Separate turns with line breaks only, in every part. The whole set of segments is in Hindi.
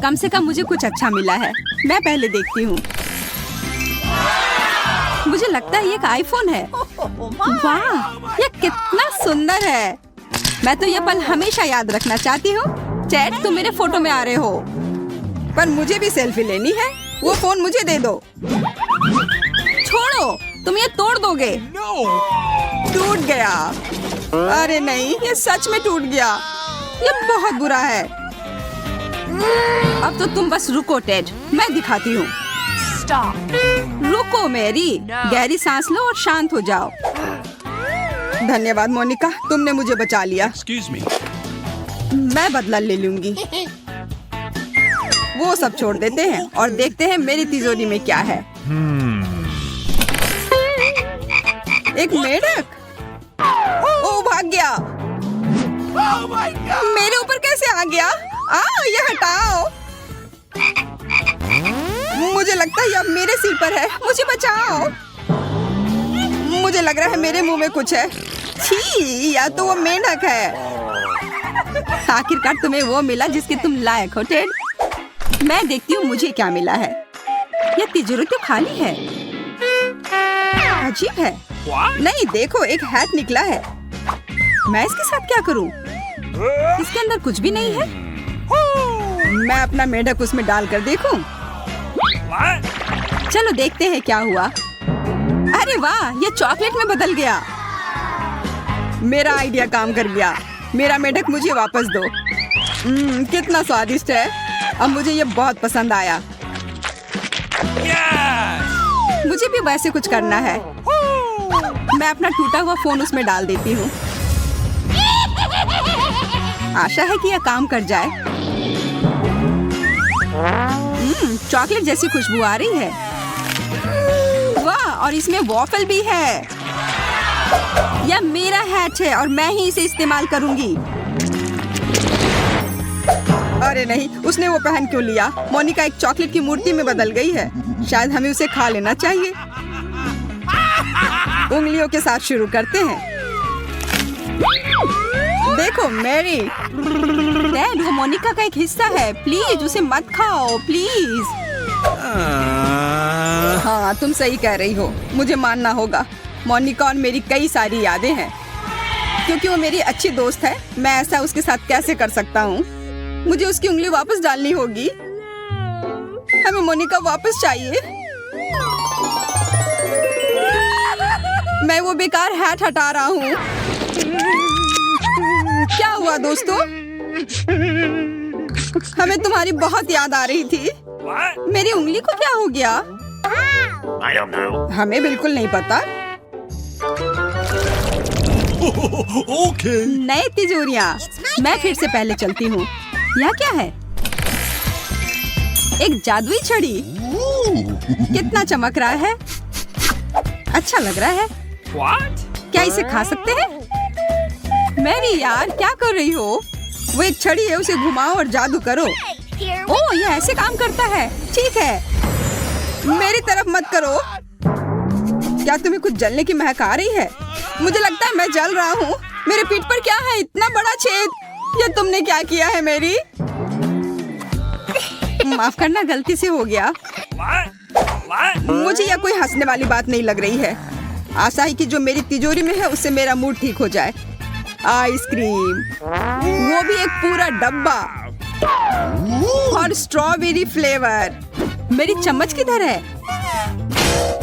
कम से कम मुझे कुछ अच्छा मिला है। मैं पहले देखती हूँ। मुझे लगता है ये एक आईफोन है। वाह, ये कितना सुंदर है। मैं तो ये पल हमेशा याद रखना चाहती हूँ। चैट, तुम मेरे फोटो में आ रहे हो, पर मुझे भी सेल्फी लेनी है। वो फोन मुझे दे दो। छोड़ो, तुम ये तोड़ दोगे। टूट गया। अरे नहीं, ये सच में टूट गया। ये बहुत बुरा है। अब तो तुम बस रुको टेड, मैं दिखाती हूँ। रुको मेरी, गहरी सांस लो और शांत हो जाओ। धन्यवाद मोनिका, तुमने मुझे बचा लिया। मैं बदला ले लूंगी। वो सब छोड़ देते हैं और देखते हैं मेरी तिजोरी में क्या है। एक मेढक। ओ, भाग गया। मेरे ऊपर कैसे आ गया? ये हटाओ। मुझे लगता है ये अब मेरे सिर पर है। मुझे बचाओ। मुझे लग रहा है मेरे मुंह में कुछ है। छी, या तो वो मेंढक है। आखिरकार तुम्हें वो मिला जिसके तुम लायक हो टेड। मैं देखती हूँ मुझे क्या मिला है। ये तिजोरी तो खाली है। अजीब है। नहीं, देखो, एक हैट निकला है। मैं इसके साथ क्या करूँ? इसके अंदर कुछ भी नहीं है। मैं अपना मेढक उसमें डालकर देखूं। चलो देखते हैं क्या हुआ। अरे वाह, ये चॉकलेट में बदल गया। मेरा आइडिया काम कर गया। मेरा मेढक मुझे वापस दो। कितना स्वादिष्ट है। अब मुझे ये बहुत पसंद आया। मुझे भी वैसे कुछ करना है। मैं अपना टूटा हुआ फोन उसमें डाल देती हूँ। आशा है कि यह काम कर जाए। चॉकलेट जैसी खुशबू आ रही है। वाह, और इसमें वॉफल भी है। यह मेरा हैट है और मैं ही इसे इस्तेमाल करूंगी। अरे नहीं, उसने वो पहन क्यों लिया? मोनिका एक चॉकलेट की मूर्ति में बदल गई है। शायद हमें उसे खा लेना चाहिए। उंगलियों के साथ शुरू करते हैं। देखो मैरी, डैड, वो मोनिका का एक हिस्सा है। प्लीज उसे मत खाओ, प्लीज। हाँ, तुम सही कह रही हो। मुझे मानना होगा। मोनिका और मेरी कई सारी यादें हैं। क्योंकि वो मेरी अच्छी दोस्त है, मैं ऐसा उसके साथ कैसे कर सकता हूँ? मुझे उसकी उंगली वापस डालनी होगी। हमें मोनिका वापस चाहिए। मैं वो बेकार हैट हटा रहा हूँ। क्या हुआ दोस्तों? हमें तुम्हारी बहुत याद आ रही थी। मेरी उंगली को क्या हो गया?
I don't know.
हमें बिल्कुल नहीं पता।
Okay.
नए तिजोरियाँ। मैं फिर से पहले चलती हूँ। यह क्या है? एक जादुई छड़ी। कितना चमक रहा है। अच्छा लग रहा है। क्या इसे खा सकते हैं? मैरी यार, क्या कर रही हो? वो एक छड़ी है, उसे घुमाओ और जादू करो। ओह, यह ऐसे काम करता है। ठीक है, मेरी तरफ मत करो। क्या तुम्हें कुछ जलने की महक आ रही है? मुझे लगता है मैं जल रहा हूँ। मेरे पीठ पर क्या है? इतना बड़ा छेद। ये तुमने क्या किया है मेरी? माफ करना, गलती से हो गया। मुझे यह कोई हंसने वाली बात नहीं लग रही है। आशा है कि जो मेरी तिजोरी में है उससे मेरा मूड ठीक हो जाए। आइसक्रीम, वो भी एक पूरा डब्बा, और स्ट्रॉबेरी फ्लेवर। मेरी चम्मच किधर है?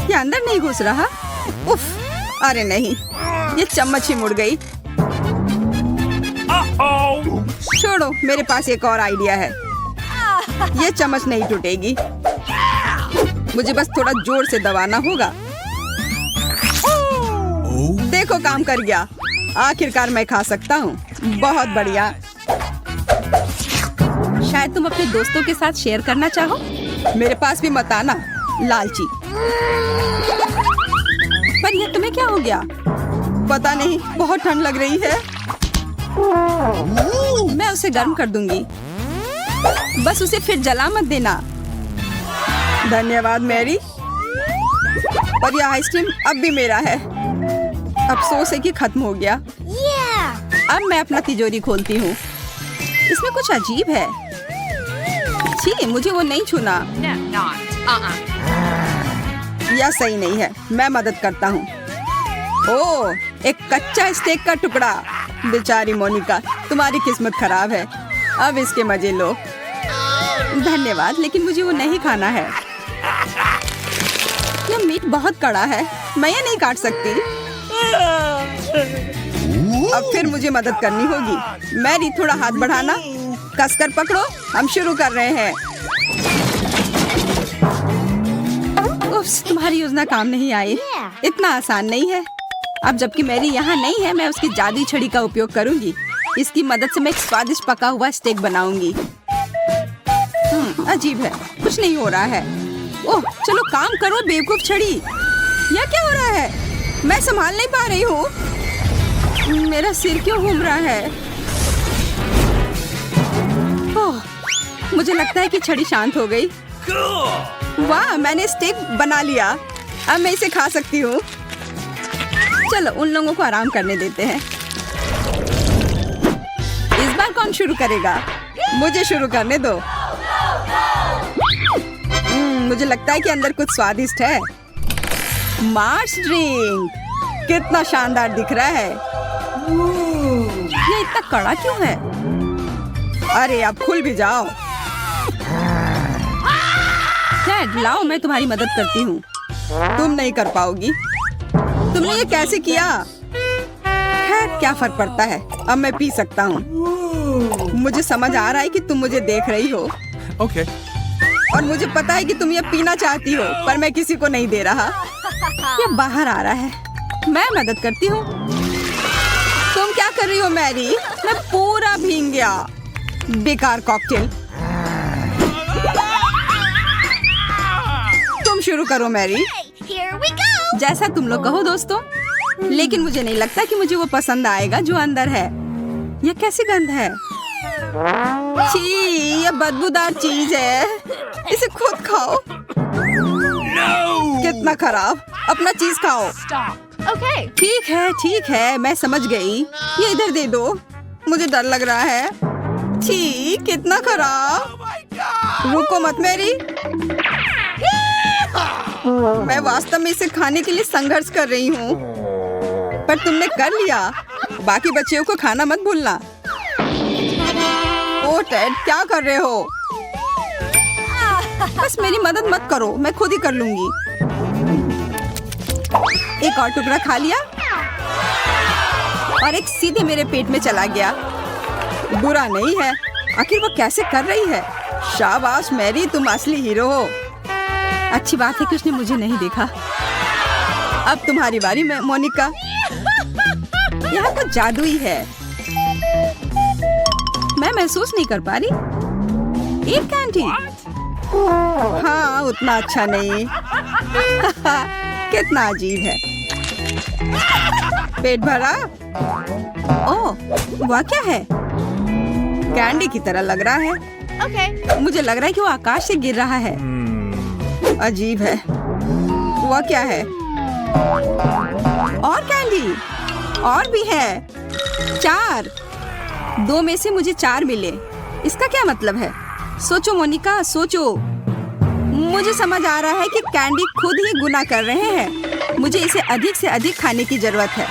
ये अंदर नहीं घुस रहा। उफ, अरे नहीं, ये चम्मच ही मुड़ गई। छोड़ो, मेरे पास एक और आइडिया है। ये चम्मच नहीं टूटेगी। मुझे बस थोड़ा जोर से दबाना होगा। देखो, काम कर गया। आखिरकार मैं खा सकता हूँ। बहुत बढ़िया। शायद तुम अपने दोस्तों के साथ शेयर करना चाहो। मेरे पास भी मत आना, लालची। पर ये तुम्हें क्या हो गया? पता नहीं, बहुत ठंड लग रही है। मैं उसे गर्म कर दूंगी। बस उसे फिर जला मत देना। धन्यवाद मैरी। पर यह आइसक्रीम अब भी मेरा है। अफसोस है कि खत्म हो गया। अब मैं अपना तिजोरी खोलती हूँ। इसमें कुछ अजीब है। छी, मुझे वो नहीं छूना। यह सही नहीं है। मैं मदद करता हूँ। ओह, एक कच्चा स्टेक का टुकड़ा। बेचारी मोनिका, तुम्हारी किस्मत खराब है। अब इसके मजे लो। धन्यवाद, लेकिन मुझे वो नहीं खाना है। यह मीट बहुत कड़ा है, मैं ये नहीं काट सकती। अब फिर मुझे मदद करनी होगी। मैरी, थोड़ा हाथ बढ़ाना। कसकर पकड़ो, हम शुरू कर रहे हैं। उफ्स, तुम्हारी योजना काम नहीं आई। इतना आसान नहीं है। अब जबकि मैरी यहाँ नहीं है, मैं उसकी जादुई छड़ी का उपयोग करूंगी। इसकी मदद से मैं एक स्वादिष्ट पका हुआ स्टेक बनाऊंगी। अजीब है, कुछ नहीं हो रहा है। ओह, चलो काम करो बेवकूफ छड़ी। यह क्या हो रहा है? मैं संभाल नहीं पा रही हूँ। मेरा सिर क्यों घूम रहा है? ओह, मुझे लगता है कि छड़ी शांत हो गई। वाह, मैंने स्टेक बना लिया। अब मैं इसे खा सकती हूँ। चलो उन लोगों को आराम करने देते हैं। इस बार कौन शुरू करेगा? मुझे शुरू करने दो। मुझे लगता है कि अंदर कुछ स्वादिष्ट है। मार्स ड्रिंक कितना शानदार दिख रहा है। ये इतना कड़ा क्यों है? अरे अब खुल भी जाओ। डैड, लाओ, मैं तुम्हारी मदद करती हूँ। तुम नहीं कर पाओगी। तुमने ये कैसे किया? खैर, क्या फर्क पड़ता है। अब मैं पी सकता हूँ। मुझे समझ आ रहा है कि तुम मुझे देख रही हो।
Okay.
और मुझे पता है कि तुम ये पीना चाहती हो, पर मैं किसी को नहीं दे रहा। ये बाहर आ रहा है। मैं मदद करती हूँ। तुम क्या कर रही हो मैरी? मैं पूरा भीग गया। बेकार कॉकटेल। तुम शुरू करो मैरी। जैसा तुम लोग कहो दोस्तों। लेकिन मुझे नहीं लगता कि मुझे वो पसंद आएगा जो अंदर है। यह कैसी गंध है? छी, ये बदबूदार चीज है। इसे खुद खाओ। कितना खराब। अपना चीज खाओ। ठीक है, मैं समझ गई। ये इधर दे दो। मुझे डर लग रहा है। छी, कितना खराब। रुको मत मेरी। मैं वास्तव में इसे खाने के लिए संघर्ष कर रही हूँ, पर तुमने कर लिया। बाकी बच्चियों को खाना मत भूलना। ओ टेड, क्या कर रहे हो? बस मेरी मदद मत करो, मैं खुद ही कर लूंगी। एक और टुकड़ा खा लिया और एक सीधे मेरे पेट में चला गया। बुरा नहीं है। आखिर वो कैसे कर रही है? शाबाश मैरी, तुम असली हीरो हो। अच्छी बात है कि उसने मुझे नहीं देखा। अब तुम्हारी बारी में मोनिका। यहाँ कुछ जादुई है। मैं महसूस नहीं कर पा रही। एक कैंडी। हाँ, उतना अच्छा नहीं। कितना अजीब है। पेट भरा? ओह, वह क्या है? कैंडी की तरह लग रहा है। मुझे लग रहा है कि वो आकाश से गिर रहा है। अजीब है। वह क्या है? और कैंडी? और भी है। 4। 2 में से मुझे 4 मिले। इसका क्या मतलब है? सोचो मोनिका, सोचो। मुझे समझ आ रहा है कि कैंडी खुद ही गुनाह कर रहे हैं। मुझे इसे अधिक से अधिक खाने की जरूरत है।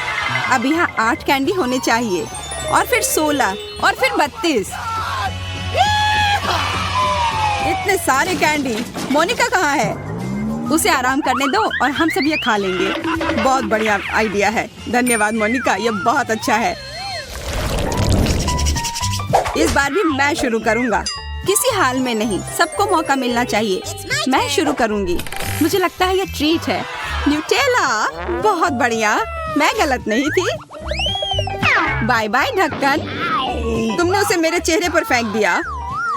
अब यहाँ 8 कैंडी होने चाहिए, और फिर 16, और फिर 32। इतने सारे कैंडी। मोनिका कहाँ है? उसे आराम करने दो और हम सब ये खा लेंगे। बहुत बढ़िया आइडिया है। धन्यवाद मोनिका, ये बहुत अच्छा है। इस बार भी मैं शुरू करूँगा। किसी हाल में नहीं, सबको मौका मिलना चाहिए। मैं शुरू करूँगी। मुझे लगता है ये ट्रीट है। न्यूटेला, बहुत बढ़िया। मैं गलत नहीं थी। बाय बाय ढक्कन। तुमने उसे मेरे चेहरे पर फेंक दिया।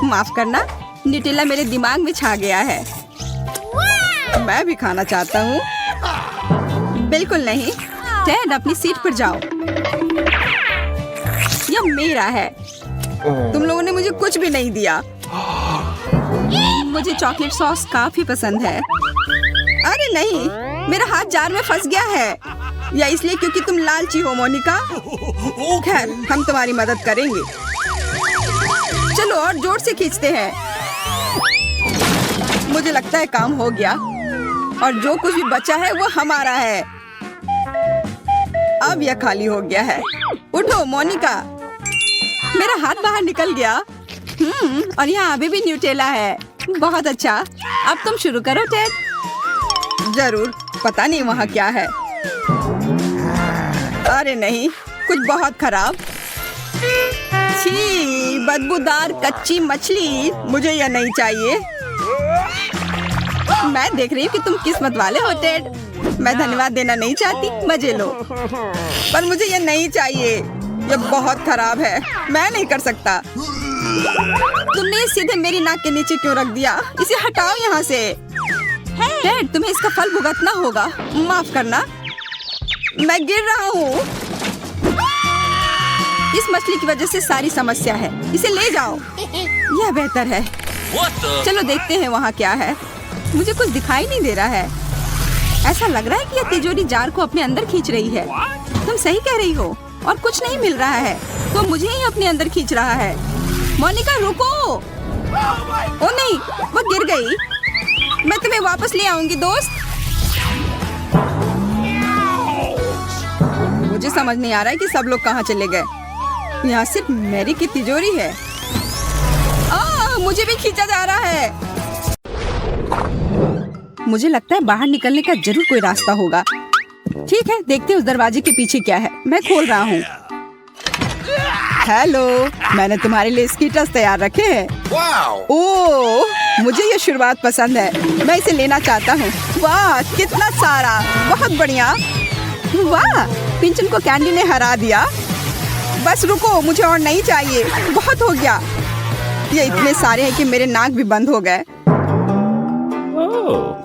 माफ करना, न्यूटेला मेरे दिमाग में छा गया है। मैं भी खाना चाहता हूँ। बिल्कुल नहीं। टेड, अपनी सीट पर जाओ। यह मेरा है। तुम लोगों ने मुझे कुछ भी नहीं दिया। मुझे चॉकलेट सॉस काफी पसंद है। अरे नहीं, मेरा हाथ जार में फंस गया है। या इसलिए क्योंकि तुम लालची हो मोनिका। खैर, हम तुम्हारी मदद करेंगे। चलो और जोर से खींचते हैं। मुझे लगता है काम हो गया और जो कुछ भी बचा है वो हमारा है। अब यह खाली हो गया है। उठो मोनिका, मेरा हाथ बाहर निकल गया। और यहाँ अभी भी न्यूटेला है। बहुत अच्छा, अब तुम शुरू करो टेड। जरूर, पता नहीं वहाँ क्या है। अरे नहीं, कुछ बहुत खराब। छी, बदबूदार कच्ची मछली। मुझे यह नहीं चाहिए। मैं देख रही हूँ कि तुम किस्मत वाले हो टेड। मैं धन्यवाद देना नहीं चाहती, मजे लो, पर मुझे ये नहीं चाहिए। ये बहुत खराब है, मैं नहीं कर सकता। तुमने सीधे मेरी नाक के नीचे क्यों रख दिया? इसे हटाओ यहाँ से। टेड, तुम्हें इसका फल भुगतना होगा। माफ करना, मैं गिर रहा हूँ। इस मछली की वजह से सारी समस्या है। इसे ले जाओ, यह बेहतर है। चलो देखते हैं वहाँ क्या है। मुझे कुछ दिखाई नहीं दे रहा है। ऐसा लग रहा है कि यह तिजोरी जार को अपने अंदर खींच रही है। तुम सही कह रही हो, और कुछ नहीं मिल रहा है तो मुझे ही अपने अंदर खींच रहा है। मोनिका रुको। ओ नहीं, वो गिर गई। मैं तुम्हें वापस ले आऊंगी दोस्त। मुझे समझ नहीं आ रहा है कि सब लोग कहाँ चले गए। यहाँ सिर्फ मैरी की तिजोरी है। मुझे भी खींचा जा रहा है। मुझे लगता है बाहर निकलने का जरूर कोई रास्ता होगा। ठीक है, देखते हैं उस दरवाजे के पीछे क्या है। मैं खोल रहा हूँ। हेलो, मैंने तुम्हारे लिए स्कीटर्स तैयार रखे हैं। ओह, मुझे ये शुरुआत पसंद है। मैं इसे लेना चाहता हूँ। वाह, कितना सारा, बहुत बढ़िया। वाह, पिंचन को कैंडी ने हरा दिया। बस रुको, मुझे और नहीं चाहिए। बहुत हो गया। ये इतने सारे हैं कि मेरे नाक भी बंद हो गए।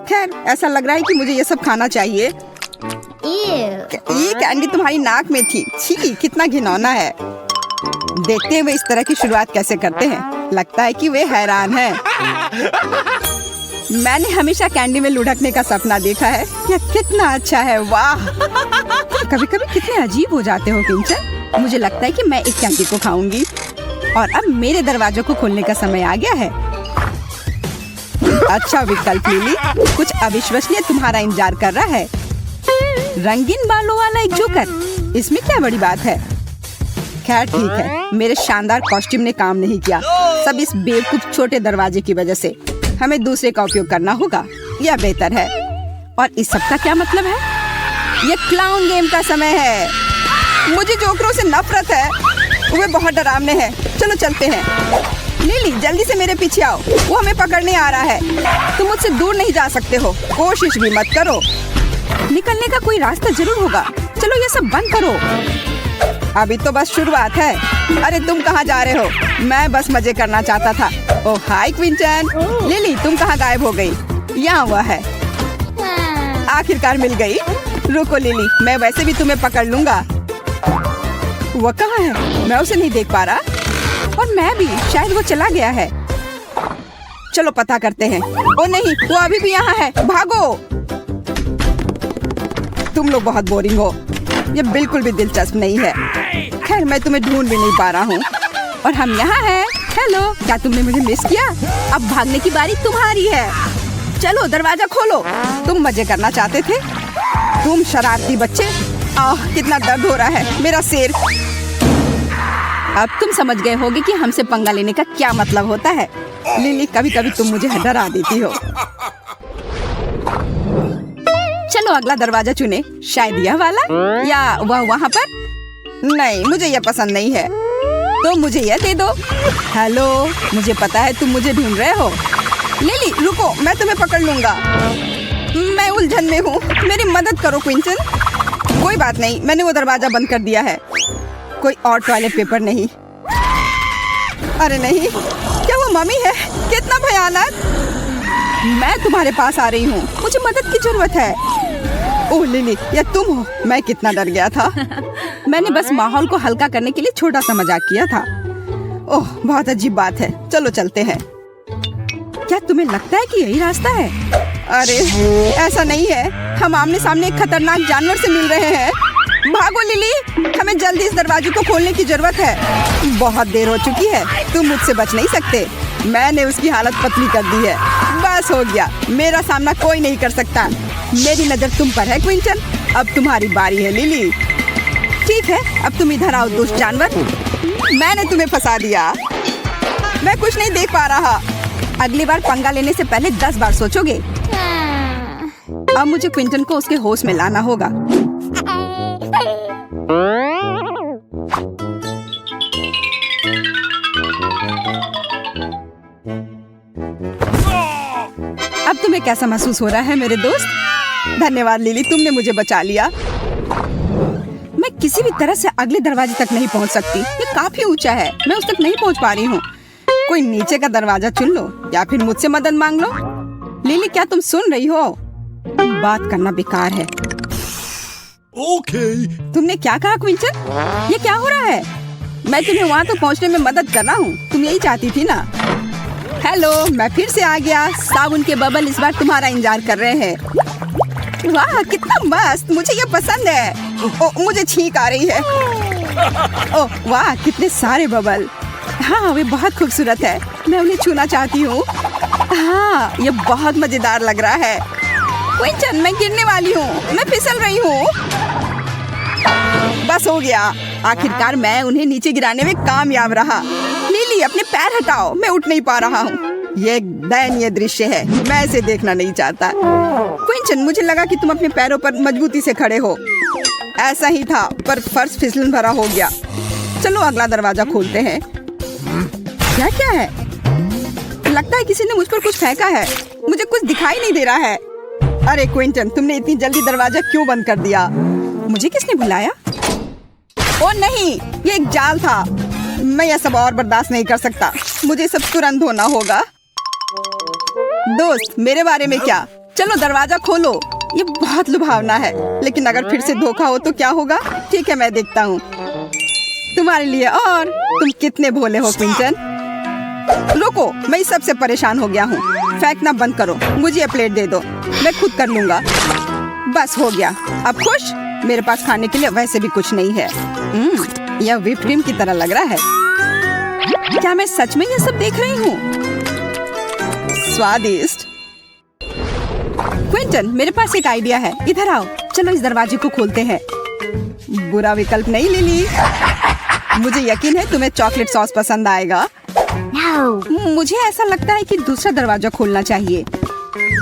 खैर, ऐसा लग रहा है कि मुझे ये सब खाना चाहिए। ये कैंडी तुम्हारी नाक में थी। छी, कितना घिनौना है। देखते हैं वे इस तरह की शुरुआत कैसे करते हैं। लगता है कि वे हैरान हैं। मैंने हमेशा कैंडी में लुढ़कने का सपना देखा है। यह कितना अच्छा है। वाह, कभी कभी कितने अजीब हो जाते हो पिंचन। मुझे लगता है कि मैं एक कैंडी को खाऊंगी। और अब मेरे दरवाजों को खोलने का समय आ गया है। अच्छा विकल्प लिली, कुछ अविश्वसनीय तुम्हारा इंतजार कर रहा है। रंगीन बालों वाला एक जोकर, इसमें क्या बड़ी बात है। खैर ठीक है, मेरे शानदार कॉस्ट्यूम ने काम नहीं किया। सब इस बेवकूफ छोटे दरवाजे की वजह से। हमें दूसरे का उपयोग करना होगा, यह बेहतर है। और इस सब का क्या मतलब है? ये क्लाउन गेम का समय है। मुझे जोकरों से नफरत है, वे बहुत डरावने हैं। चलो चलते हैं। लिली, जल्दी से मेरे पीछे आओ, वो हमें पकड़ने आ रहा है। तुम मुझसे दूर नहीं जा सकते हो, कोशिश भी मत करो। निकलने का कोई रास्ता जरूर होगा। चलो ये सब बंद करो। अभी तो बस शुरुआत है। अरे तुम कहाँ जा रहे हो? मैं बस मजे करना चाहता था। ओह हाय क्विंटन। लिली, तुम कहाँ गायब हो गई? यहाँ हुआ है। आखिरकार मिल गई। रुको लिली, मैं वैसे भी तुम्हें पकड़ लूंगा। वो कहाँ है? मैं उसे नहीं देख पा रहा। और मैं भी, शायद वो चला गया है। चलो पता करते हैं। ओ नहीं, वो अभी भी यहाँ है। भागो। तुम लोग बहुत बोरिंग हो। ये बिल्कुल भी दिलचस्प नहीं है। खैर, मैं तुम्हें ढूंढ भी नहीं पा रहा हूँ। और हम यहाँ हैं। हेलो, क्या तुमने मुझे मिस किया? अब भागने की बारी तुम्हारी है। चलो दरवाजा खोलो। तुम मजे करना चाहते थे। तुम शरारती बच्चे। आह, कितना दर्द हो रहा है मेरा सिर। अब तुम समझ गए होगे कि हमसे पंगा लेने का क्या मतलब होता है। लिली, कभी कभी तुम मुझे डरा देती हो। चलो अगला दरवाजा चुने। शायद यह वाला या वह वहाँ पर। नहीं, मुझे यह पसंद नहीं है, तो मुझे यह दे दो। हेलो, मुझे पता है तुम मुझे ढूंढ रहे हो। लिली रुको, मैं तुम्हें पकड़ लूंगा। मैं उलझन में हूँ, मेरी मदद करो क्विंटन। कोई बात नहीं, मैंने वो दरवाजा बंद कर दिया है। कोई और टॉयलेट पेपर नहीं। अरे नहीं, क्या वो मम्मी है? कितना भयानक। मैं तुम्हारे पास आ रही हूँ, मुझे मदद की जरूरत है। ओह लिली, यह तुम हो? मैं कितना डर गया था। मैंने बस माहौल को हल्का करने के लिए छोटा सा मजाक किया था। ओह, बहुत अजीब बात है। चलो चलते हैं। क्या तुम्हें लगता है कि यही रास्ता है? अरे ऐसा नहीं है, हम आमने सामने एक खतरनाक जानवर से मिल रहे हैं। भागो लिली, हमें जल्दी इस दरवाजे को खोलने की जरूरत है। बहुत देर हो चुकी है, तुम मुझसे बच नहीं सकते। मैंने उसकी हालत पतली कर दी है। बस हो गया, मेरा सामना कोई नहीं कर सकता। मेरी नजर तुम पर है क्विंटन। अब तुम्हारी बारी है लिली। ठीक है, अब तुम इधर आओ दुष्ट जानवर। मैंने तुम्हें फंसा दिया। मैं कुछ नहीं देख पा रहा। अगली बार पंगा लेने से पहले 10 बार सोचोगे। अब मुझे क्विंटन को उसके होश में लाना होगा। अब तुम्हें कैसा महसूस हो रहा है मेरे दोस्त? धन्यवाद लिली, तुमने मुझे बचा लिया। मैं किसी भी तरह से अगले दरवाजे तक नहीं पहुंच सकती। ये काफी ऊंचा है, मैं उस तक नहीं पहुंच पा रही हूँ। कोई नीचे का दरवाजा चुन लो या फिर मुझसे मदद मांग लो। लिली, क्या तुम सुन रही हो? बात करना बेकार है।
Okay.
तुमने क्या कहा क्विंटन? ये क्या हो रहा है? मैं तुम्हें वहाँ तक पहुँचने में मदद कर रहा हूँ। तुम यही चाहती थी ना? हेलो, मैं फिर से आ गया। साबुन के बबल इस बार तुम्हारा इंतजार कर रहे हैं। वाह, कितना मस्त, मुझे ये पसंद है। ओ, मुझे छींक आ रही है। ओह वाह, कितने सारे बबल। हाँ, वे बहुत खूबसूरत है। मैं उन्हें छूना चाहती हूँ। हाँ, ये बहुत मजेदार लग रहा है। क्विंटन, मैं गिरने वाली हूँ, मैं फिसल रही हूँ। बस हो गया, आखिरकार मैं उन्हें नीचे गिराने में कामयाब रहा। लिली, अपने पैर हटाओ, मैं उठ नहीं पा रहा हूँ। ये एक दयनीय दृश्य है, मैं इसे देखना नहीं चाहता। क्विंटन, मुझे लगा कि तुम अपने पैरों पर मजबूती से खड़े हो। ऐसा ही था, पर फर्श फिसलन भरा हो गया। चलो अगला दरवाजा खोलते हैं। क्या क्या है? लगता है किसी ने मुझ पर कुछ फेंका है। मुझे कुछ दिखाई नहीं दे रहा है। अरे क्विंटन, तुमने इतनी जल्दी दरवाजा क्यों बंद कर दिया? मुझे किसने बुलाया? ओ नहीं, ये एक जाल था। मैं यह सब और बर्दाश्त नहीं कर सकता। मुझे सब तुरंत धोना होगा। दोस्त, मेरे बारे में क्या? चलो दरवाजा खोलो। ये बहुत लुभावना है, लेकिन अगर फिर से धोखा हो तो क्या होगा? ठीक है, मैं देखता हूँ तुम्हारे लिए। और तुम कितने भोले हो क्विंटन। रुको, मैं इस सबसे परेशान हो गया हूँ। फेंकना बंद करो, मुझे ये प्लेट दे दो, मैं खुद कर लूंगा। बस हो गया, अब खुश? मेरे पास खाने के लिए वैसे भी कुछ नहीं है। यह व्हिप्ड क्रीम की तरह लग रहा है। क्या मैं सच में ये सब देख रही हूँ? स्वादिष्ट। क्विंटन, मेरे पास एक आइडिया है, इधर आओ। चलो इस दरवाजे को खोलते हैं। बुरा विकल्प नहीं लिली। मुझे यकीन है तुम्हें चॉकलेट सॉस पसंद आएगा। मुझे ऐसा लगता है कि दूसरा दरवाजा खोलना चाहिए।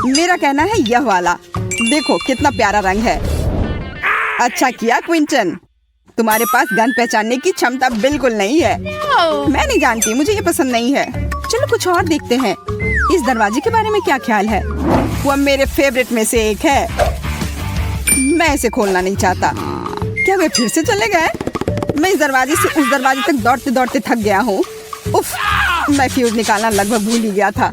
मेरा कहना है यह वाला। देखो कितना प्यारा रंग है। अच्छा किया क्विंटन, तुम्हारे पास गन पहचानने की क्षमता बिल्कुल नहीं है। मैं नहीं जानती, मुझे ये पसंद नहीं है। चलो कुछ और देखते हैं। इस दरवाजे के बारे में क्या ख्याल है? वह मेरे फेवरेट में से एक है। मैं इसे खोलना नहीं चाहता। क्या वे फिर से चले गए? मैं इस दरवाजे से उस दरवाजे तक दौड़ते दौड़ते थक गया हूँ। उफ, मैं फ्यूज निकालना लगभग भूल ही गया था।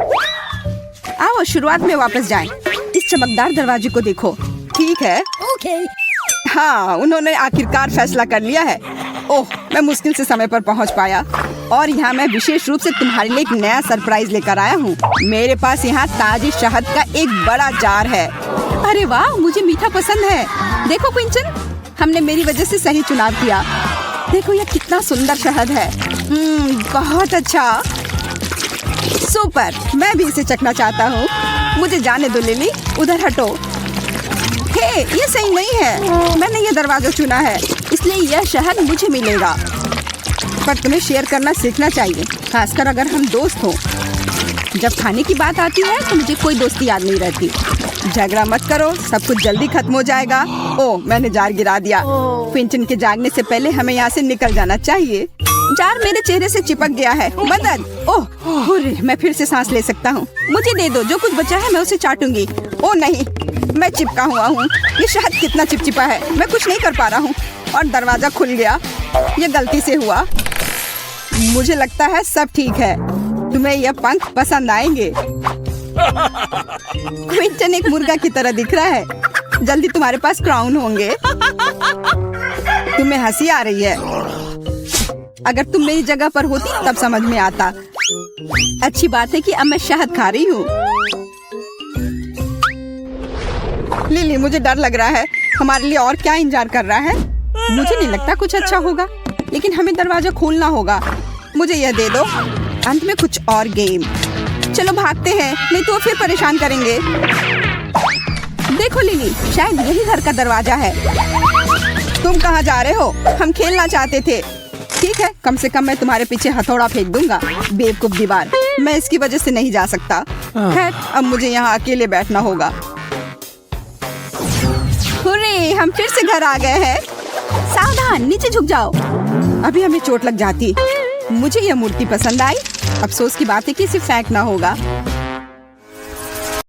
आओ शुरुआत में वापस जाएं। इस चमकदार दरवाजे को देखो। ठीक है,
Okay.
हाँ, उन्होंने आखिरकार फैसला कर लिया है। ओह, मैं मुश्किल से समय पर पहुंच पाया। और यहाँ मैं विशेष रूप से तुम्हारे लिए एक नया सरप्राइज लेकर आया हूँ। मेरे पास यहाँ ताजी शहद का एक बड़ा जार है। अरे वाह, मुझे मीठा पसंद है। देखो क्विंटन, हमने मेरी वजह से सही चुनाव किया। देखो यह कितना सुंदर शहद है। बहुत अच्छा, सुपर। मैं भी इसे चखना चाहता हूँ। मुझे जाने दो लिली, उधर हटो। हे, ये सही नहीं है। मैंने ये दरवाजा चुना है, इसलिए यह शहद मुझे मिलेगा। पर तुम्हें शेयर करना सीखना चाहिए, खासकर अगर हम दोस्त हों। जब खाने की बात आती है तो मुझे कोई दोस्ती याद नहीं रहती। झगड़ा मत करो, सब कुछ जल्दी खत्म हो जाएगा। ओह, मैंने जार गिरा दिया। क्विंटन के जागने से पहले हमें यहाँ से निकल जाना चाहिए। जार मेरे चेहरे से चिपक गया है। मदद! ओह, मैं फिर से सांस ले सकता हूँ। मुझे दे दो, जो कुछ बचा है मैं उसे चाटूंगी। ओह नहीं, मैं चिपका हुआ हूँ। ये शहद कितना चिपचिपा है, मैं कुछ नहीं कर पा रहा हूँ। और दरवाजा खुल गया, ये गलती से हुआ। मुझे लगता है सब ठीक है। तुम्हें यह पंख पसंद आएंगे। क्विंटन एक मुर्गा की तरह दिख रहा है। जल्दी तुम्हारे पास क्राउन होंगे। तुम्हें हंसी आ रही है। अगर तुम मेरी जगह पर होती तब समझ में आता। अच्छी बात है कि अब मैं शहद खा रही हूँ। लिली, मुझे डर लग रहा है। हमारे लिए और क्या इंतजार कर रहा है? मुझे नहीं लगता कुछ अच्छा होगा, लेकिन हमें दरवाजा खोलना होगा। मुझे यह दे दो। अंत में कुछ और गेम। चलो भागते हैं, नहीं तो फिर परेशान करेंगे। देखो लिली, शायद यही घर का दरवाजा है। तुम कहाँ जा रहे हो? हम खेलना चाहते थे। ठीक है, कम से कम मैं तुम्हारे पीछे हथौड़ा फेंक दूंगा। बेवकूफ दीवार, मैं इसकी वजह से नहीं जा सकता। खैर, अब मुझे यहाँ अकेले बैठना होगा। हुर्रे, हम फिर से घर आ गए हैं। सावधान, नीचे झुक जाओ, अभी हमें चोट लग जाती। मुझे यह मूर्ति पसंद आई। अफसोस की बात है कि इसे फेंकना होगा।